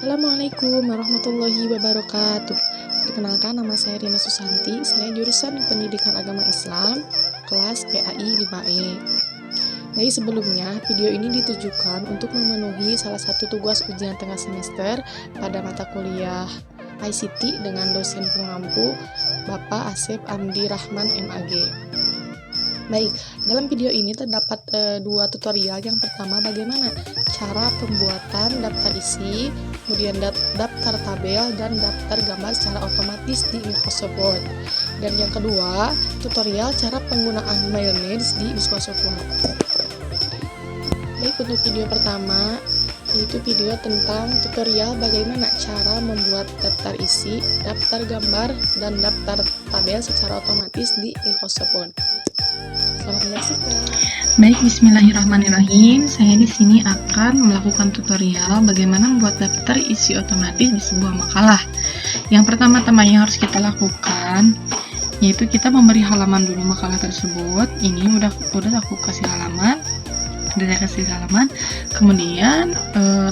Assalamualaikum warahmatullahi wabarakatuh. Perkenalkan, nama saya Rina Susanti. Saya jurusan Pendidikan Agama Islam, kelas PAI 5E. Baik, sebelumnya video ini ditujukan untuk memenuhi salah satu tugas ujian tengah semester pada mata kuliah ICT dengan dosen pengampu Bapak Asep Amdi Rahman MAG. Baik, dalam video ini terdapat dua tutorial. Yang pertama, bagaimana cara pembuatan daftar isi, kemudian daftar tabel, dan daftar gambar secara otomatis di Microsoft Word. Dan yang kedua, tutorial cara penggunaan Mailmates di Microsoft Word. Baik, untuk video pertama, yaitu video tentang tutorial bagaimana cara membuat daftar isi, daftar gambar, dan daftar tabel secara otomatis di Microsoft Word. Selamat menyaksikan. Baik, bismillahirrahmanirrahim. Saya di sini akan melakukan tutorial bagaimana membuat daftar isi otomatis di sebuah makalah. Yang pertama-tama yang harus kita lakukan yaitu kita memberi halaman dulu makalah tersebut. Ini udah aku kasih halaman. Kemudian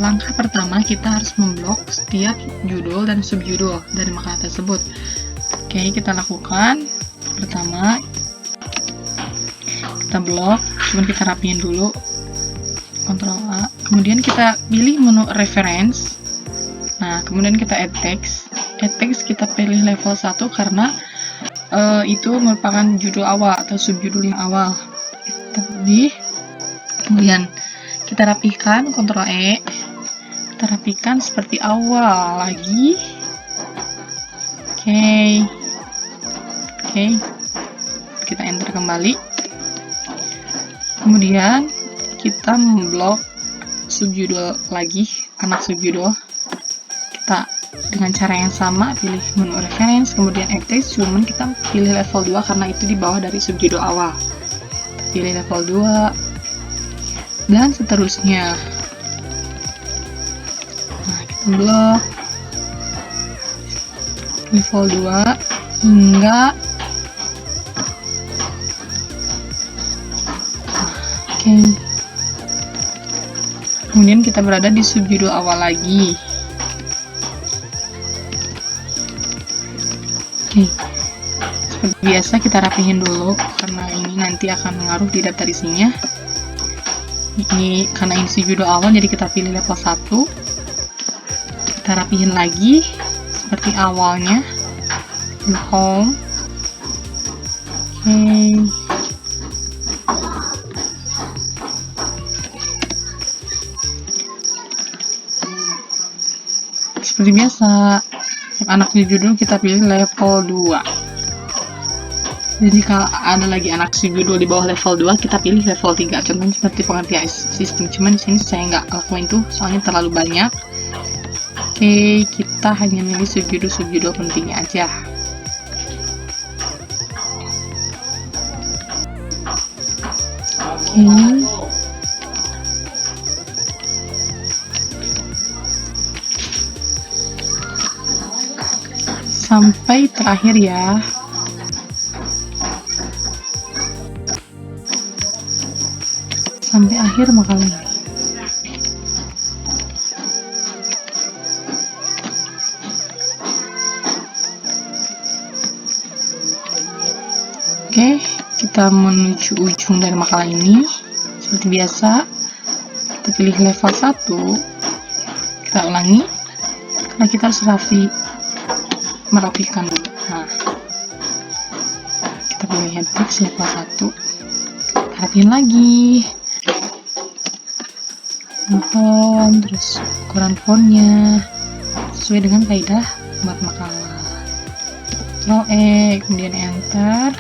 langkah pertama kita harus memblok setiap judul dan subjudul dari makalah tersebut. Oke, kita lakukan. Pertama, kita blok, cuman kita rapiin dulu, Ctrl A, kemudian kita pilih menu reference. Nah, kemudian kita add text kita pilih level 1 karena itu merupakan judul awal atau subjudul yang awal. Kita pilih, kemudian kita rapihkan, Ctrl E, kita rapihkan seperti awal lagi. Oke, kita enter kembali. Kemudian kita memblok subjudul lagi, anak subjudul. Kita dengan cara yang sama pilih menu reference, kemudian add text, cuman kita pilih level 2 karena itu di bawah dari subjudul awal. Pilih level 2 dan seterusnya. Nah, kita blok level 2 hingga kemudian kita berada di subjudul awal lagi. Seperti biasa kita rapihin dulu karena ini nanti akan mengaruh di daftar isinya. Ini karena ini subjudul awal, jadi kita pilih level 1. Kita rapihin lagi seperti awalnya. Home. Seperti biasa, anak judul kita pilih level 2. Jadi kalau ada lagi anak judul di bawah level 2, kita pilih level 3. Contohnya seperti pengertian sistem. Cuman di sini saya nggak lakuin tuh, soalnya terlalu banyak. Oke, kita hanya milih subjudul pentingnya aja. Sampai terakhir ya. Sampai akhir makalah ini. Oke, kita menuju ujung dari makalah ini. Seperti biasa, kita pilih level 1. Kita ulangi. Karena kita harus merapikan dulu. Nah, kita pilih head text level 1, rapiin lagi font, terus ukuran fontnya sesuai dengan kaidah buat makalah. Ctrl E, kemudian enter.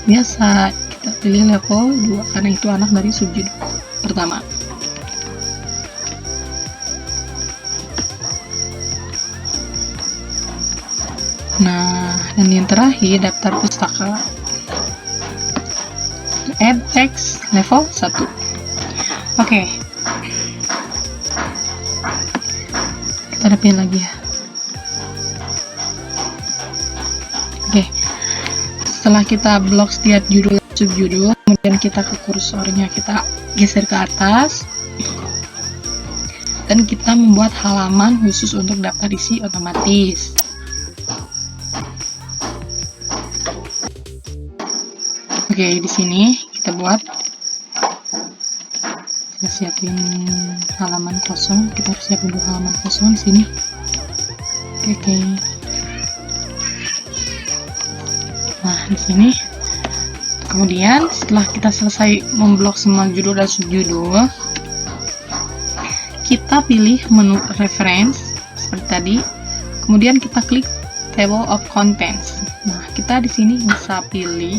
Biasa kita pilih level 2 karena itu anak dari subjudul pertama. Nah, dan yang terakhir daftar pustaka. Add text level 1. Oke. Kita rapiin lagi ya. Oke. Setelah kita blok setiap judul subjudul, kemudian kita ke kursornya kita geser ke atas. dan kita membuat halaman khusus untuk daftar isi otomatis. Oke, di sini kita siapin halaman kosong. Kita harus siapin dulu halaman kosong di sini. Oke. Nah, di sini. Kemudian setelah kita selesai memblok semua judul dan subjudul, kita pilih menu reference seperti tadi. Kemudian kita klik table of contents. Nah, kita di sini bisa pilih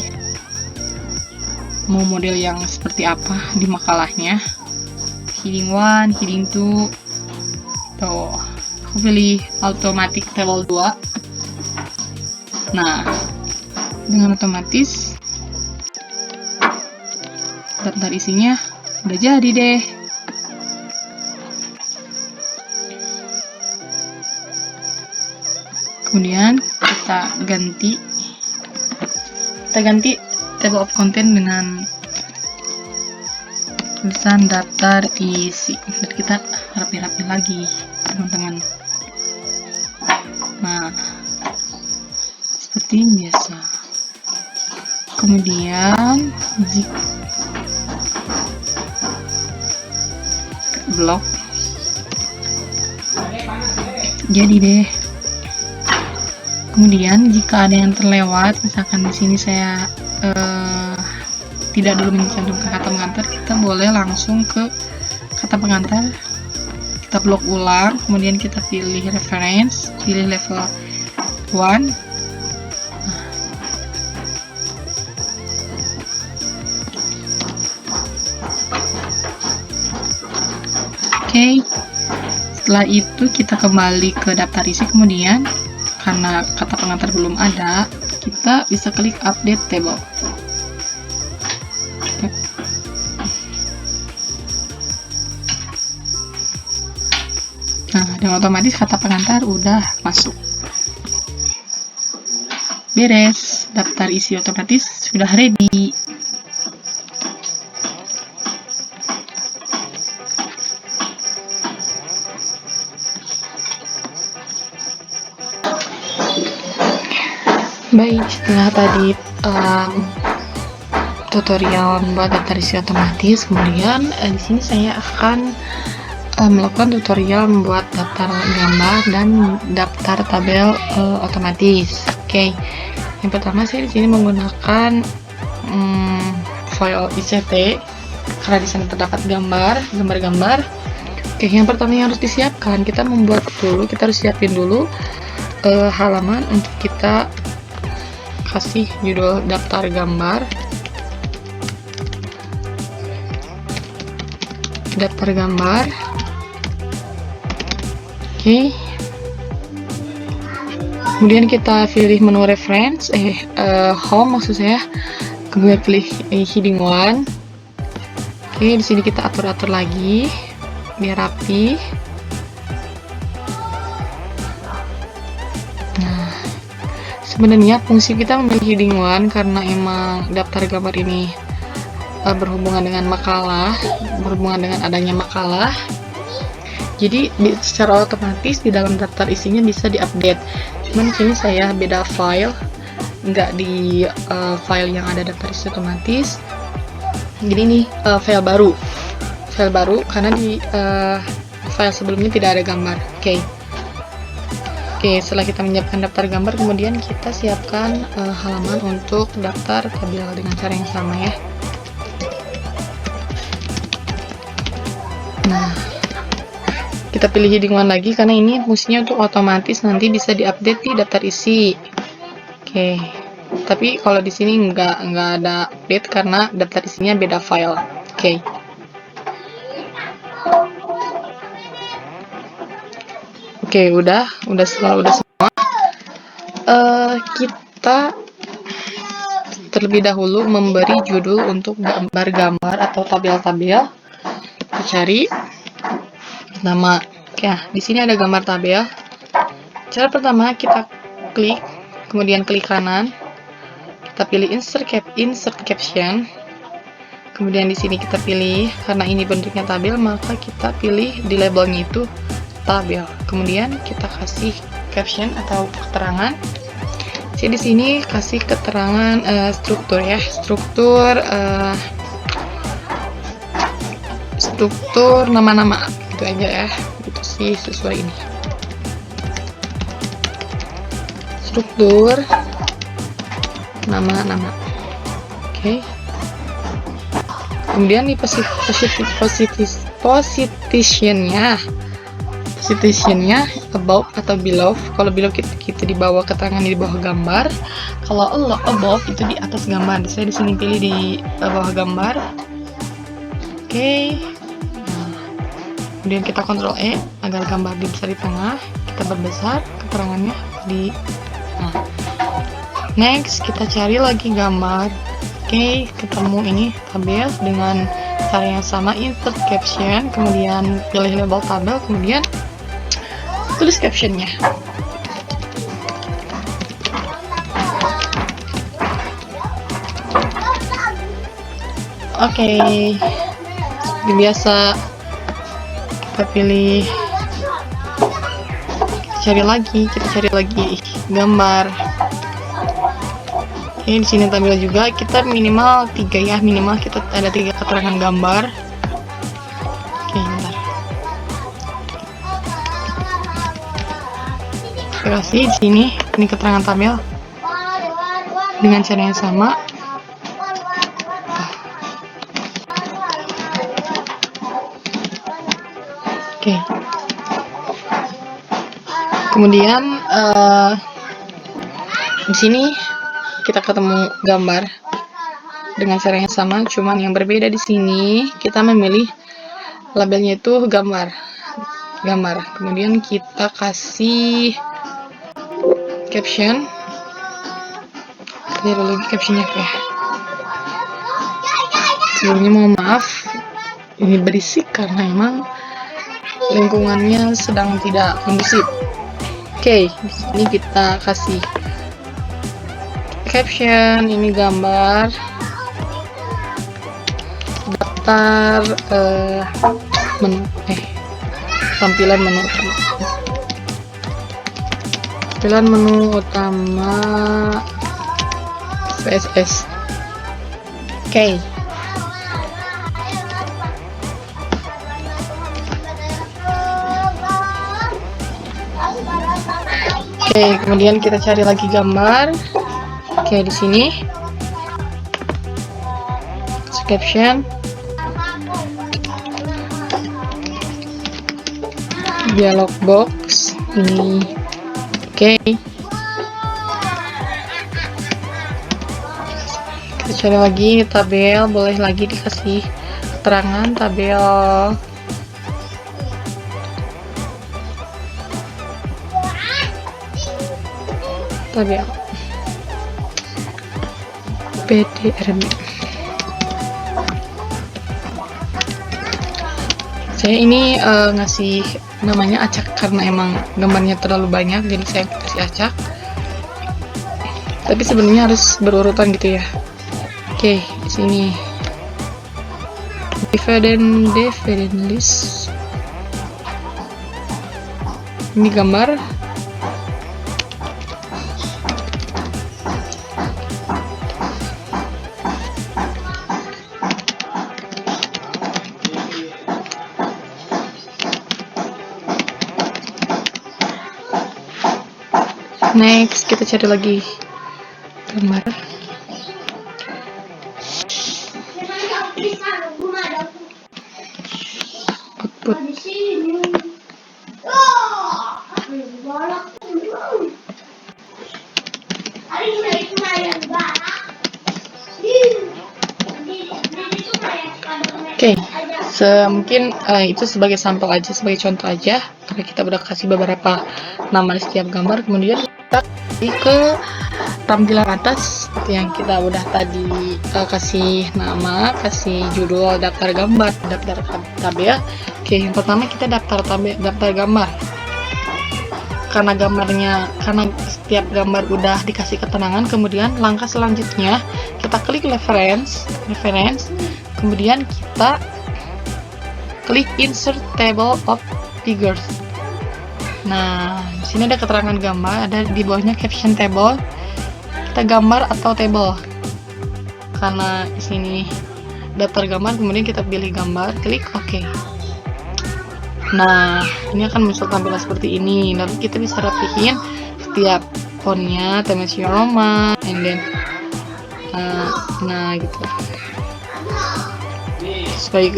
mau model yang seperti apa di makalahnya. Heading 1, heading 2. Tuh, aku pilih automatic table 2. Nah, dengan otomatis daftar isinya udah jadi deh. Kemudian kita ganti table of content dengan tulisan daftar isi. Dan kita rapi-rapi lagi, teman-teman. Nah, seperti biasa. Kemudian blok jadi deh. Kemudian jika ada yang terlewat, misalkan di sini saya tidak dulu mencantumkan kata pengantar, kita boleh langsung ke kata pengantar, kita blok ulang, kemudian kita pilih reference, pilih level 1. Oke, setelah itu kita kembali ke daftar isi. Kemudian karena kata pengantar belum ada, kita bisa klik update table. Nah, dan otomatis kata pengantar udah masuk. Beres, daftar isi otomatis sudah ready. Baik, setelah tadi tutorial membuat daftar isi otomatis, kemudian di sini saya akan melakukan tutorial membuat daftar gambar dan daftar tabel otomatis. Oke, yang pertama saya di sini menggunakan file ICT karena di sana terdapat gambar-gambar. Oke, yang pertama yang harus disiapkan, kita harus siapin dulu halaman untuk kita kasih judul daftar gambar. Oke. Kemudian kita pilih menu reference, home maksud saya. Kemudian pilih heading 1. Oke, di sini kita atur-atur lagi biar rapi. Nah, sebenarnya fungsi kita memilih heading 1 karena emang daftar gambar ini berhubungan dengan adanya makalah. Jadi secara otomatis di dalam daftar isinya bisa diupdate. Cuman di sini saya beda file, nggak di file yang ada daftar isi otomatis. Jadi ini file baru karena di file sebelumnya tidak ada gambar. Oke, setelah kita menyiapkan daftar gambar, kemudian kita siapkan halaman untuk daftar tabel dengan cara yang sama ya. Nah, kita pilih heading 1 lagi karena ini fungsinya untuk otomatis nanti bisa diupdate di daftar isi. Oke, tapi kalau di sini nggak ada update karena daftar isinya beda file. Oke, udah semua. Kita terlebih dahulu memberi judul untuk gambar-gambar atau tabel-tabel. Kita cari nama. Ya, di sini ada gambar tabel. Cara pertama kita klik, kemudian klik kanan. Kita pilih insert caption. Kemudian di sini kita pilih, karena ini bentuknya tabel, maka kita pilih di labelnya itu tabel. Kemudian kita kasih caption atau keterangan. Saya di sini kasih keterangan struktur ya, struktur nama-nama gitu aja ya, itu sih sesuai ini. Struktur nama-nama. Oke. Kemudian di positionnya above atau below. Kalau below kita di bawah, keterangan di bawah gambar. Kalau above itu di atas gambar. Saya di sini pilih di bawah gambar. Oke. Kemudian kita Ctrl E agar gambar bisa di tengah. Kita perbesar keterangannya di. Next kita cari lagi gambar. Oke, ketemu ini tabel dengan cara yang sama, insert caption, kemudian pilih label tabel, kemudian tulis captionnya. Oke, seperti biasa kita pilih, kita cari lagi gambar. Oke, di sini tampil juga, kita minimal 3 ya, minimal kita ada 3 keterangan gambar. Oke, bentar. Saya kasih di sini, ini keterangan tabel dengan cara yang sama. Oke. Kemudian di sini kita ketemu gambar dengan cara yang sama, cuman yang berbeda di sini kita memilih labelnya itu gambar. Kemudian kita kasih caption. Lihat lagi captionnya ya. Sebelumnya mohon maaf, ini berisik karena emang lingkungannya sedang tidak kondusif. Oke, di sini kita kasih caption, ini gambar, daftar tampilan menu utama PSS. Oke. Kemudian kita cari lagi gambar. Oke, di sini caption, dialog box ini. Oke, kita cari lagi tabel, boleh lagi dikasih keterangan tabel. PDRB. Saya ini ngasih namanya acak karena emang gambarnya terlalu banyak, jadi saya kasih acak. Tapi sebenarnya harus berurutan gitu ya. Oke, di sini dividend list. Ini gambar. Next, kita cari lagi gambar. Output. Oke, mungkin itu sebagai sampel aja, sebagai contoh aja, karena kita udah kasih beberapa nama di setiap gambar. Kemudian kita ke tampilan atas yang kita udah tadi kasih nama, kasih judul, daftar gambar, daftar tabel. Oke, yang pertama kita daftar gambar. Karena setiap gambar udah dikasih keterangan, kemudian langkah selanjutnya kita klik reference, kemudian kita klik insert table of figures. Nah, di sini ada keterangan gambar, ada di bawahnya caption table. Kita gambar atau table. Karena di sini daftar gambar, kemudian kita pilih gambar, klik OK. Nah, ini akan muncul tampilan seperti ini. Lalu kita bisa rapihin setiap fontnya, Times New Roman, and then nah gitu. Supaya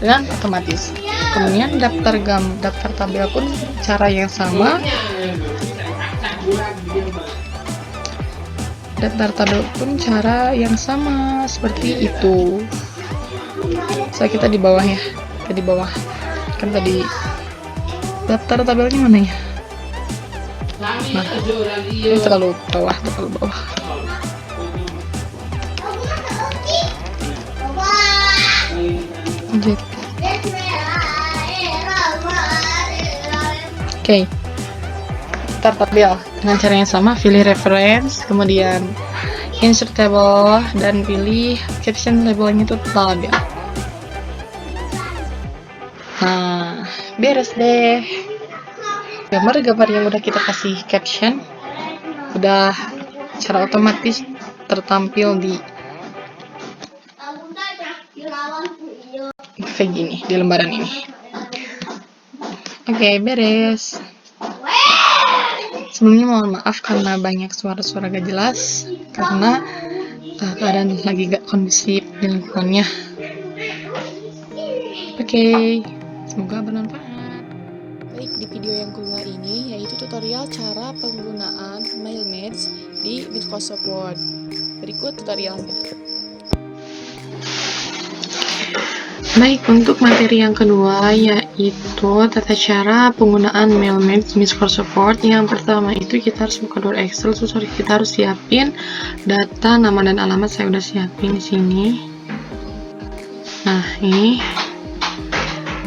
dengan otomatis. Kemudian daftar tabel pun cara yang sama. Daftar tabel pun cara yang sama seperti itu. So, kita di bawah ya. Kita di bawah. Kan tadi daftar tabelnya mana ya? Nah, ini terlalu bawah. Oke. Daftar tabel dengan cara yang sama, pilih reference, kemudian insert table, dan pilih caption labelnya itu tabel. Nah, beres deh. Gambar-gambar yang udah kita kasih caption udah secara otomatis tertampil di kayak gini, di lembaran ini. Oke, beres. Sebelumnya mohon maaf karena banyak suara-suara gak jelas, karena keadaan lagi gak kondusif di lingkungannya. Oke, semoga bermanfaat. Baik, di video yang kedua ini yaitu tutorial cara penggunaan Mailmatch di Microsoft Word. Berikut tutorialnya. Baik, untuk materi yang kedua yaitu tata cara penggunaan Mailmatch Microsoft Word. Yang pertama itu kita harus buka dulu Excel, kita harus siapin data nama dan alamat. Saya udah siapin di sini. Nah, ini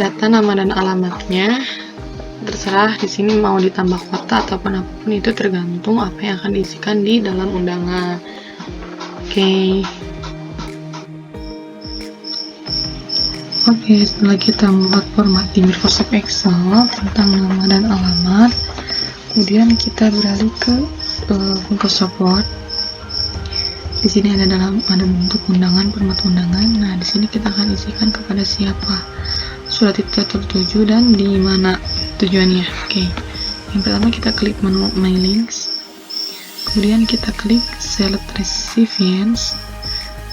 data nama dan alamatnya. Terserah di sini mau ditambah kota ataupun apapun, itu tergantung apa yang akan diisikan di dalam undangan. Oke, setelah kita membuat format di Microsoft Excel tentang nama dan alamat, kemudian kita beralih ke Microsoft Word. Di sini ada bentuk undangan, format undangan. Nah, di sini kita akan isikan kepada siapa, surat itu tertuju, dan di mana tujuannya. Oke, yang pertama kita klik menu My Links, kemudian kita klik Select Recipients,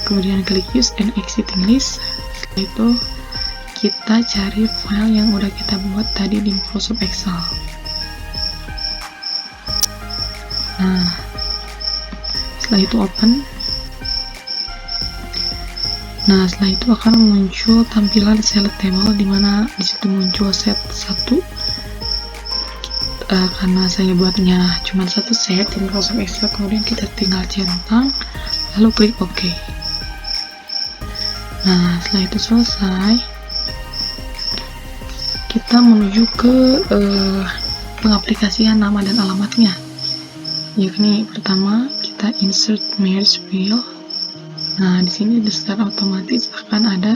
kemudian klik Use and Exiting List. Setelah itu kita cari file yang udah kita buat tadi di Microsoft Excel. Nah, setelah itu open. Nah, setelah itu akan muncul tampilan select table, di mana disitu muncul set 1. Karena saya buatnya cuma satu set di Microsoft Excel, kemudian kita tinggal centang lalu klik OK. Nah, setelah itu selesai, kita menuju ke pengaplikasian nama dan alamatnya, yakni pertama kita insert merge field. Nah, di sini secara otomatis akan ada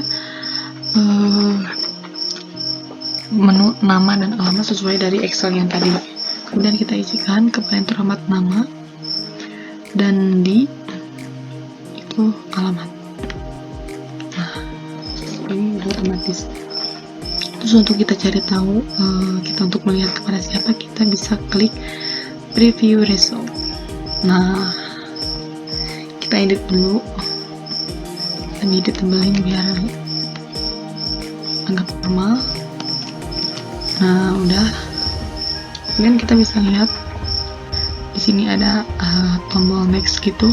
menu nama dan alamat sesuai dari Excel yang tadi. Kemudian kita isikan kepada yang terhormat nama, dan di itu alamat. Nah, ini udah otomatis. Terus untuk kita cari tahu, kita untuk melihat kepada siapa, kita bisa klik preview result. Nah, kita edit dulu, kita edit tebelin biar agak normal. Nah, udah. Kemudian kita bisa lihat di sini ada tombol next gitu.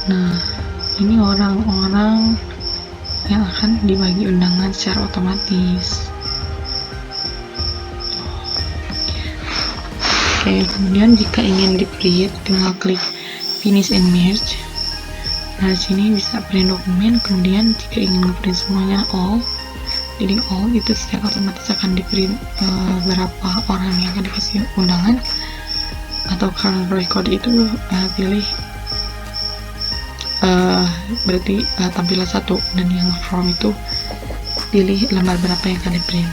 Nah, ini orang-orang yang akan dibagi undangan secara otomatis. Oke, kemudian jika ingin di-print, tinggal klik finish and merge. Nah, di sini bisa print dokumen. Kemudian jika ingin nge-print semuanya all, jadi all itu secara otomatis akan di-print berapa orang yang akan dikasih undangan. Atau kalau record itu pilih berarti tampilan 1, dan yang from itu pilih lembar berapa yang kalian print,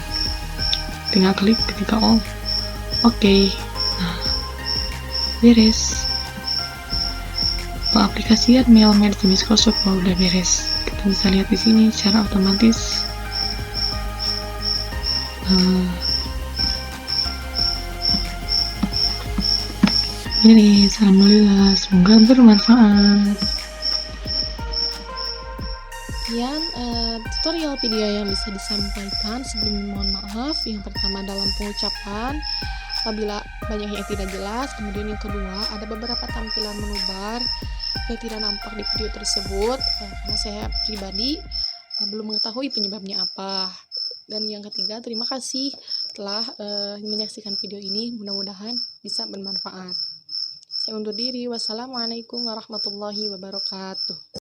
tinggal klik ketika all. Oke. Nah, beres. Pengaplikasian mail di Microsoft udah beres. Kita bisa lihat di sini secara otomatis. Ini alhamdulillah, semoga bermanfaat. Sekian tutorial video yang bisa disampaikan. Sebelumnya mohon maaf. Yang pertama dalam pengucapan apabila banyak yang tidak jelas, kemudian yang kedua ada beberapa tampilan menu bar yang tidak nampak di video tersebut karena saya pribadi belum mengetahui penyebabnya apa. Dan yang ketiga, terima kasih telah menyaksikan video ini, mudah-mudahan bisa bermanfaat. Saya undur diri. Wassalamualaikum warahmatullahi wabarakatuh.